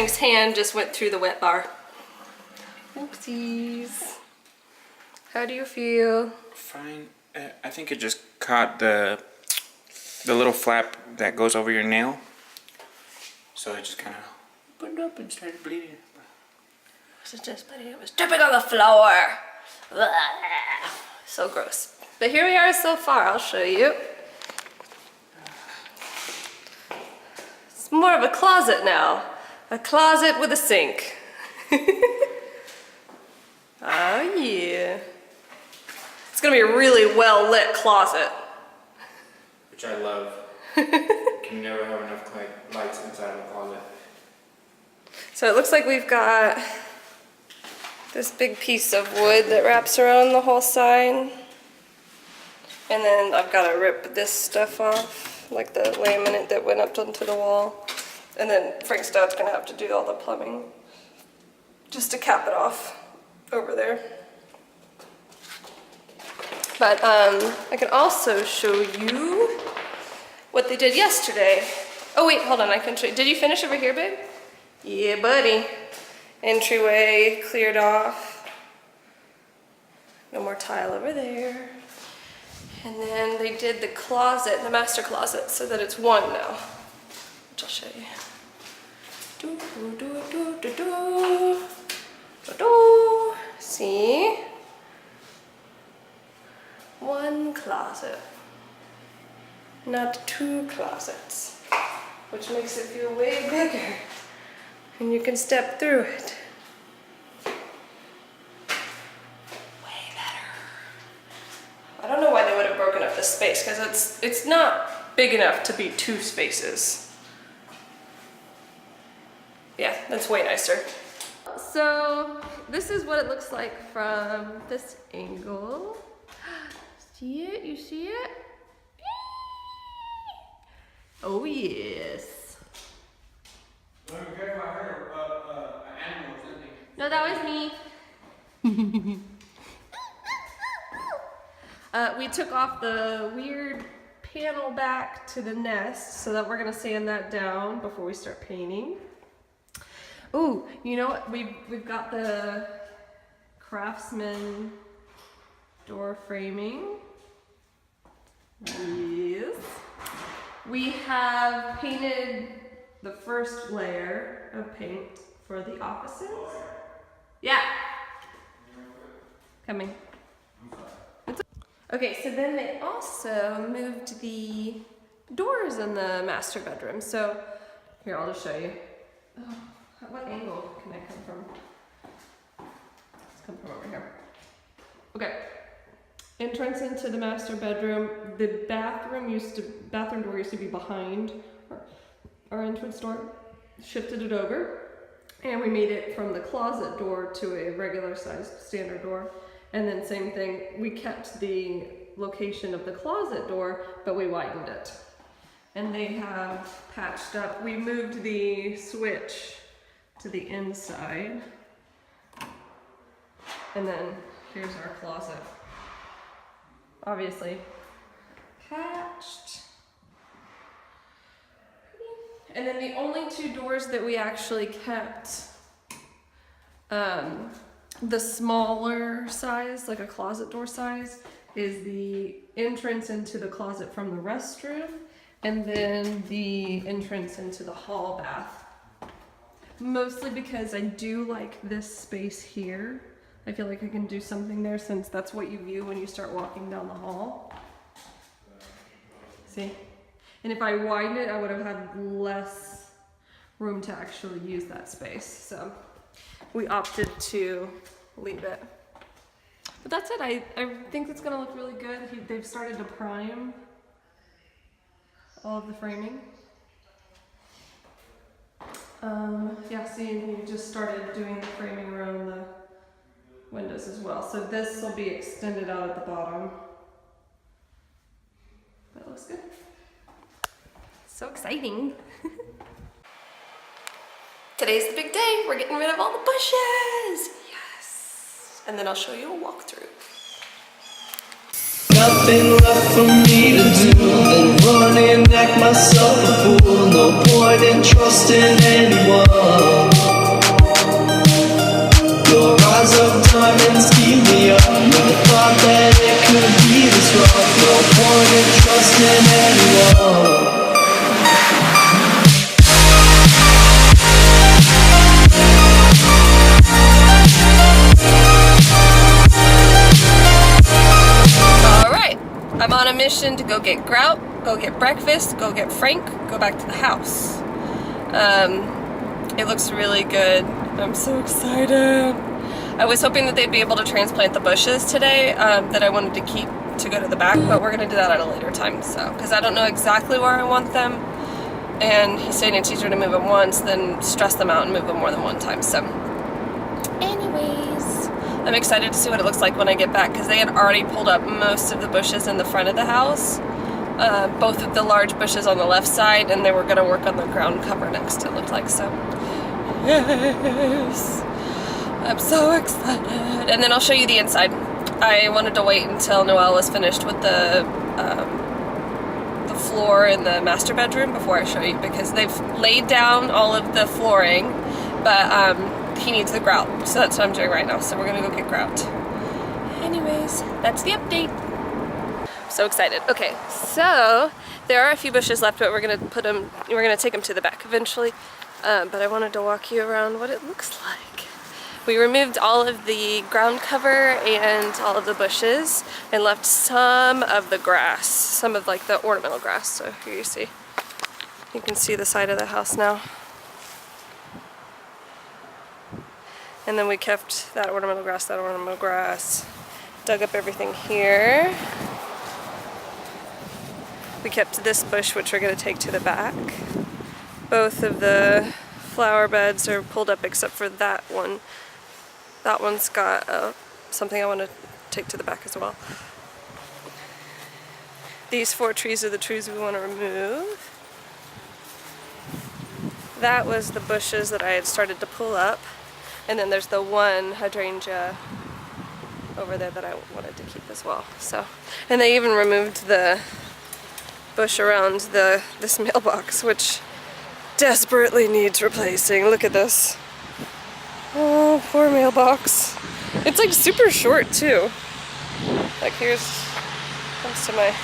Frank's hand just went through the wet bar. Oopsies. How do you feel? Fine. I think it just caught the little flap that goes over your nail. So it just kind of opened up and started bleeding. Was it just bleeding? It was dripping on the floor. Blah. So gross. But here we are so far. I'll show you. It's more of a closet now. A closet with a sink. Oh yeah. It's gonna be a really well lit closet. Which I love. Can never have enough lights inside of a closet. So it looks like we've got this big piece of wood that wraps around the whole side. And then I've got to rip this stuff off, like the laminate that went up onto the wall. And then Frank's dad's gonna have to do all the plumbing just to cap it off over there. But I can also show you what they did yesterday. Oh wait, hold on, I can show you. Did you finish over here, babe? Yeah, buddy. Entryway cleared off. No more tile over there. And then they did the closet, the master closet, so that it's one now. Which I'll show you. See? One closet. Not two closets. Which makes it feel way bigger. And you can step through it. Way better. I don't know why they would have broken up this space, because it's not big enough to be two spaces. Yeah, that's way nicer. So this is what it looks like from this angle. See it? You see it? Oh yes. No, that was me. We took off the weird panel back to the nest so that we're gonna sand that down before we start painting. Ooh, you know what? We've got the Craftsman door framing. Yes. We have painted the first layer of paint for the offices. Yeah. Coming. Okay, so then they also moved the doors in the master bedroom. So here, I'll just show you. Oh, what angle can I come from? Let's come from over here. Okay. Entrance into the master bedroom. The bathroom door used to be behind our entrance door. Shifted it over, and we made it from the closet door to a regular sized standard door. And then same thing, we kept the location of the closet door, but we widened it. And they have patched up. We moved the switch to the inside. And then here's our closet. Obviously patched. And then the only two doors that we actually kept, the smaller size, like a closet door size, is the entrance into the closet from the restroom, and then the entrance into the hall bath. Mostly because I do like this space here. I feel like I can do something there since that's what you view when you start walking down the hall. See? And if I widened it, I would have had less room to actually use that space. So we opted to leave it. But that's it. I think it's gonna look really good. They've started to prime all of the framing. Yeah, see, you just started doing the framing around the windows as well. So this will be extended out at the bottom. That looks good. So exciting. Today's the big day. We're getting rid of all the bushes. Yes. And then I'll show you a walkthrough. Nothing left for me to do than run and act myself a fool. No point in trusting anyone. mission to go get grout, go get breakfast, go get Frank, go back to the house. It looks really good. I'm so excited. I was hoping that they'd be able to transplant the bushes today that I wanted to keep to go to the back, but we're gonna do that at a later time, so, because I don't know exactly where I want them, and he's saying it's easier to move them once than stress them out and move them more than one time, so. Anyways, I'm excited to see what it looks like when I get back, because they had already pulled up most of the bushes in the front of the house, both of the large bushes on the left side, and they were gonna work on the ground cover next, it looked like, so. Yes! I'm so excited. And then I'll show you the inside. I wanted to wait until Noelle was finished with the floor in the master bedroom before I show you, because they've laid down all of the flooring, but he needs the grout, so that's what I'm doing right now. So we're gonna go get grout. Anyways, that's the update. So excited. Okay, so there are a few bushes left, but we're gonna take them to the back eventually. But I wanted to walk you around what it looks like. We removed all of the ground cover and all of the bushes and left some of the grass, some of like the ornamental grass. So here you can see the side of the house now. And then we kept that ornamental grass, dug up everything here. We kept this bush, which we're gonna take to the back. Both of the flower beds are pulled up except for that one. That one's got something I want to take to the back as well. These 4 trees are the trees we want to remove. That was the bushes that I had started to pull up. And then there's the one hydrangea over there that I wanted to keep as well. So, and they even removed the bush around this mailbox, which desperately needs replacing. Look at this. Oh, poor mailbox. It's like super short too. Like comes to my,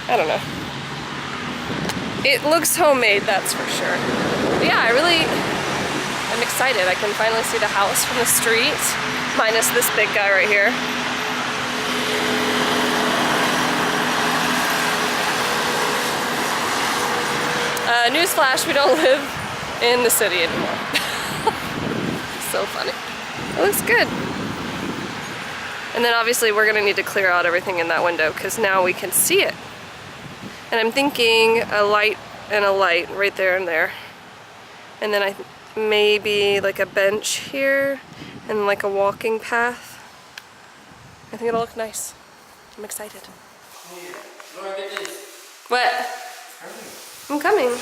I don't know. It looks homemade, that's for sure. But yeah, I'm excited. I can finally see the house from the street, minus this big guy right here. Newsflash, we don't live in the city anymore. So funny. It looks good. And then obviously we're gonna need to clear out everything in that window because now we can see it. And I'm thinking a light and a light right there and there. And then maybe like a bench here and like a walking path. I think it'll look nice. I'm excited. What? I'm coming.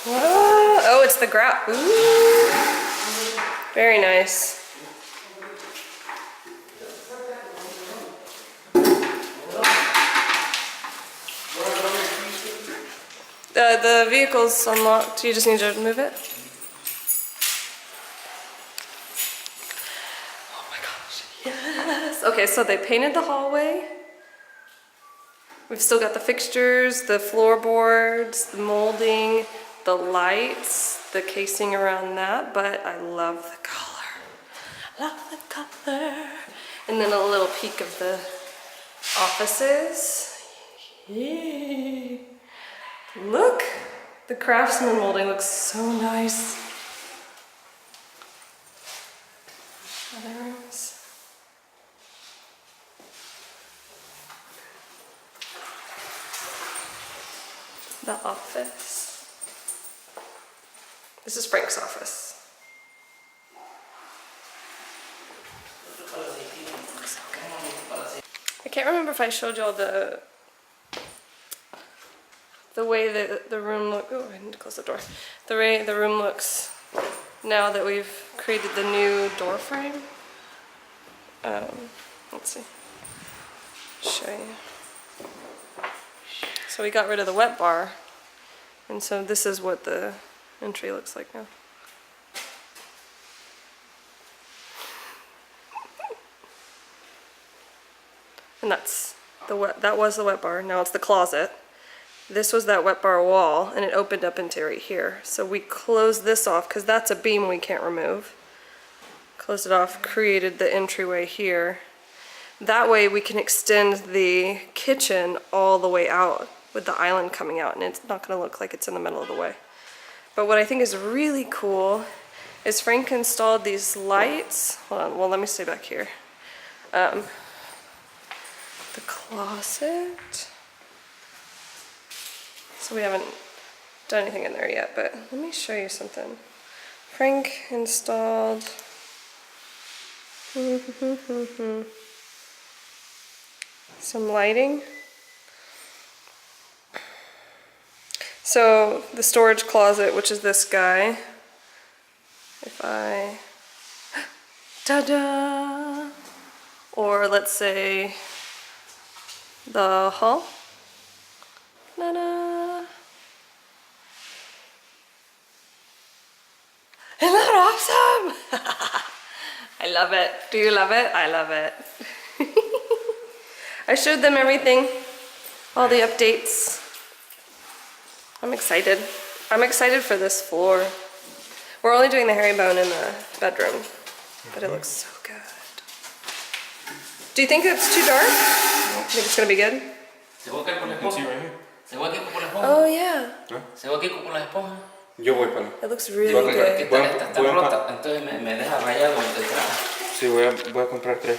Oh, it's the grout. Ooh. Very nice. The vehicle's unlocked. You just need to move it. Oh my gosh, yes. Okay, so they painted the hallway. We've still got the fixtures, the floorboards, the molding, the lights, the casing around that, but I love the color. Love the color. And then a little peek of the offices. Yay. Look, the craftsman molding looks so nice. Other rooms. The office. This is Frank's office. I can't remember if I showed y'all the way that the room looks. Oh, I need to close the door. The way the room looks now that we've created the new door frame. Let's see. Show you. So we got rid of the wet bar, and so this is what the entry looks like now. And that was the wet bar. Now it's the closet. This was that wet bar wall, and it opened up into right here. So we closed this off because that's a beam we can't remove. Closed it off, created the entryway here. That way we can extend the kitchen all the way out with the island coming out, and it's not gonna look like it's in the middle of the way. But what I think is really cool is Frank installed these lights. Hold on, well, let me stay back here. The closet. So we haven't done anything in there yet, but let me show you something. Frank installed some lighting. So the storage closet, which is this guy, if I, ta-da! Or let's say the hall, ta-da! Isn't that awesome? I love it. Do you love it? I love it. I showed them everything, all the updates. I'm excited. I'm excited for this floor. We're only doing the herringbone in the bedroom, but it looks so good. Do you think it's too dark? You think it's gonna be good? Oh yeah. Yo voy para. It looks really good. Sí, voy a comprar 3.